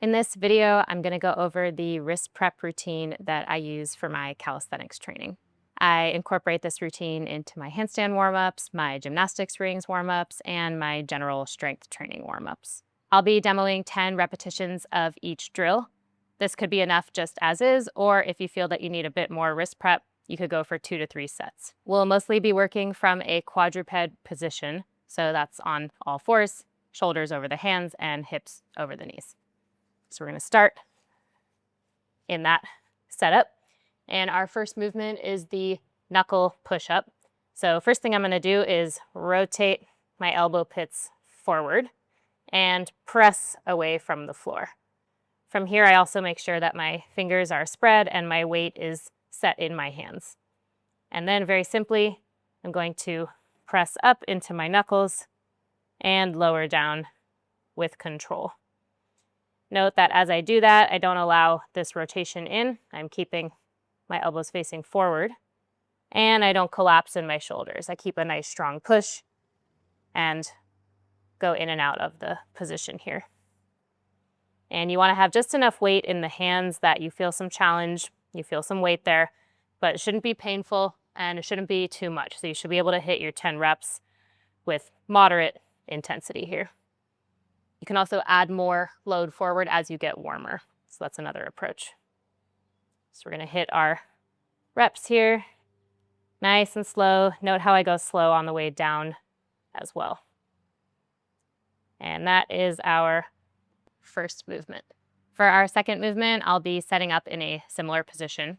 In this video, I'm going to go over the wrist prep routine that I use for my calisthenics training. I incorporate this routine into my handstand warm-ups, my gymnastics rings warm-ups, and my general strength training warm-ups. I'll be demoing 10 repetitions of each drill. This could be enough just as is, or if you feel that you need a bit more wrist prep, you could go for 2 to 3 sets. We'll mostly be working from a quadruped position, so that's on all fours, shoulders over the hands, and hips over the knees. So we're going to start in that setup. And our first movement is the knuckle push-up. So first thing I'm going to do is rotate my elbow pits forward and press away from the floor. From here, I also make sure that my fingers are spread and my weight is set in my hands. And then very simply, I'm going to press up into my knuckles and lower down with control. Note that as I do that, I don't allow this rotation in. I'm keeping my elbows facing forward, and I don't collapse in my shoulders. I keep a nice strong push and go in and out of the position here. And you want to have just enough weight in the hands that you feel some challenge, you feel some weight there, but it shouldn't be painful and it shouldn't be too much. So you should be able to hit your 10 reps with moderate intensity here. You can also add more load forward as you get warmer. So that's another approach. So we're going to hit our reps here, nice and slow. Note how I go slow on the way down as well. And that is our first movement. For our second movement, I'll be setting up in a similar position.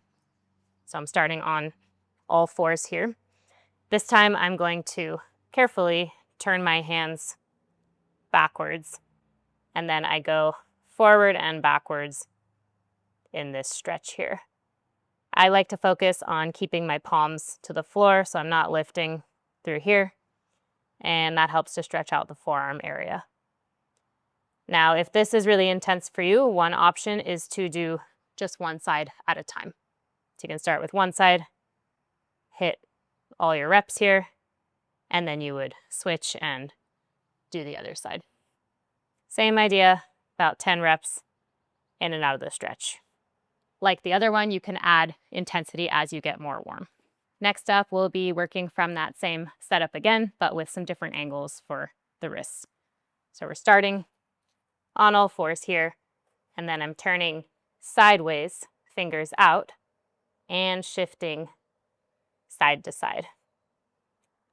So I'm starting on all fours here. This time I'm going to carefully turn my hands backwards, and then I go forward and backwards in this stretch here. I like to focus on keeping my palms to the floor so I'm not lifting through here, and that helps to stretch out the forearm area. Now, if this is really intense for you, one option is to do just one side at a time. So you can start with one side, hit all your reps here, and then you would switch and do the other side. Same idea, about 10 reps in and out of the stretch. Like the other one, you can add intensity as you get more warm. Next up, we'll be working from that same setup again, but with some different angles for the wrists. So we're starting on all fours here, and then I'm turning sideways, fingers out, and shifting side to side.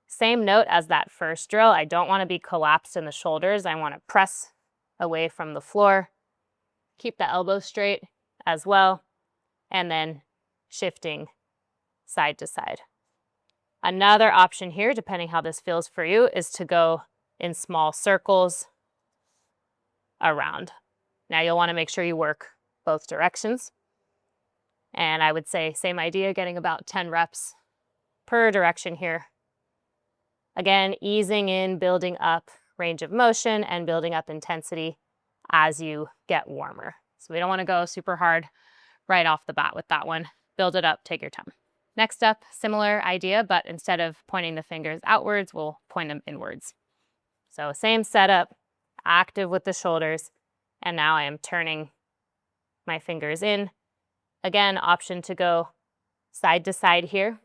Same note as that first drill. I don't want to be collapsed in the shoulders. I want to press away from the floor. Keep the elbows straight as well, and then shifting side to side. Another option here, depending how this feels for you, is to go in small circles around. Now you'll want to make sure you work both directions. And I would say same idea, getting about 10 reps per direction here. Again, easing in, building up range of motion and building up intensity as you get warmer. So we don't want to go super hard right off the bat with that one. Build it up, take your time. Next up, similar idea, but instead of pointing the fingers outwards, we'll point them inwards. So same setup, active with the shoulders, and now I am turning my fingers in. Again, option to go side to side here.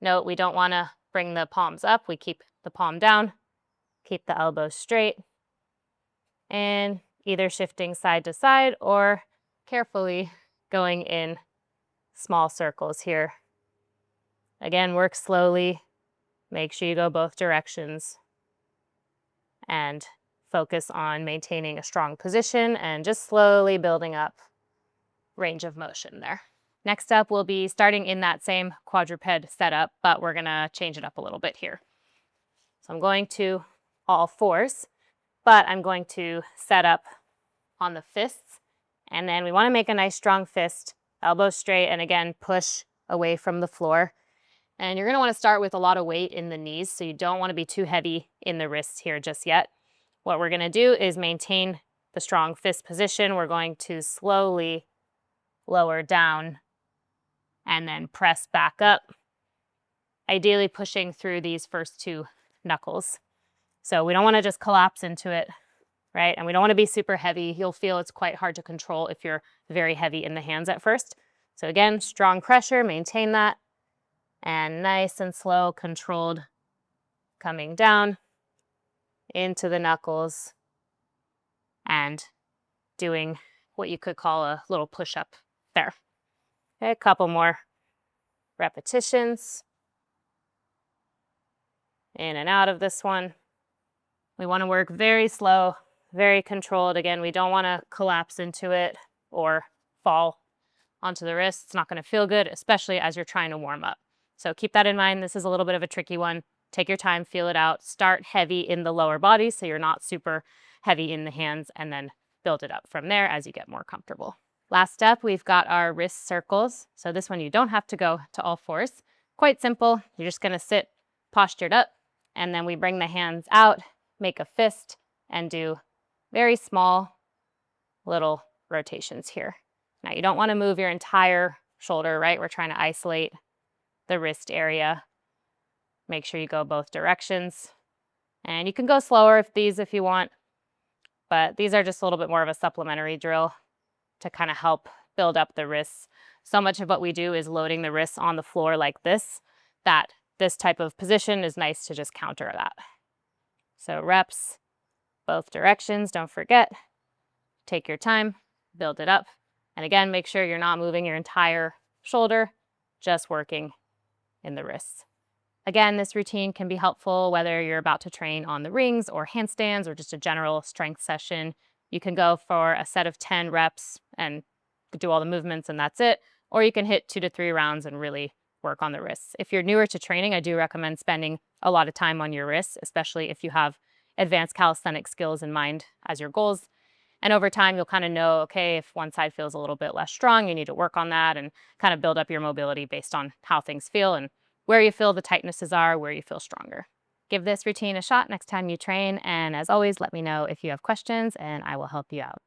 Note we don't want to bring the palms up. We keep the palm down, keep the elbows straight, and either shifting side to side or carefully going in small circles here. Again, work slowly. Make sure you go both directions and focus on maintaining a strong position and just slowly building up range of motion there. Next up, we'll be starting in that same quadruped setup, but we're gonna change it up a little bit here. So I'm going to all fours, but I'm going to set up on the fists, and then we wanna make a nice strong fist, elbows straight, and again, push away from the floor. And you're gonna wanna start with a lot of weight in the knees, so you don't wanna be too heavy in the wrists here just yet. What we're gonna do is maintain the strong fist position. We're going to slowly lower down and then press back up, ideally pushing through these first two knuckles. So we don't want to just collapse into it right? And we don't want to be super heavy. You'll feel it's quite hard to control if you're very heavy in the hands at first. So again, strong pressure, maintain that, and nice and slow, controlled, coming down into the knuckles and doing what you could call a little push-up there. Okay, a couple more repetitions. In and out of this one. We want to work very slow, very controlled. Again, we don't want to collapse into it or fall onto the wrist. It's not going to feel good, especially as you're trying to warm up. So keep that in mind. This is a little bit of a tricky one. Take your time, feel it out. Start heavy in the lower body so you're not super heavy in the hands, and then build it up from there as you get more comfortable. Last step, we've got our wrist circles. So this one you don't have to go to all fours. Quite simple. You're just going to sit postured up, and then we bring the hands out, make a fist, and do very small little rotations here. Now you don't want to move your entire shoulder, right? We're trying to isolate the wrist area. Make sure you go both directions. And you can go slower if you want, but these are just a little bit more of a supplementary drill to kind of help build up the wrists. So much of what we do is loading the wrists on the floor like this, that this type of position is nice to just counter that. So reps, both directions, don't forget. Take your time, build it up. And again, make sure you're not moving your entire shoulder, just working in the wrists. Again, this routine can be helpful whether you're about to train on the rings or handstands or just a general strength session. You can go for a set of 10 reps and do all the movements and that's it. Or you can hit 2 to 3 rounds and really work on the wrists. If you're newer to training, I do recommend spending a lot of time on your wrists, especially if you have advanced calisthenic skills in mind as your goals. And over time, you'll kind of know, okay, if one side feels a little bit less strong, you need to work on that and kind of build up your mobility based on how things feel and where you feel the tightnesses are, where you feel stronger. Give this routine a shot next time you train. And as always, let me know if you have questions and I will help you out.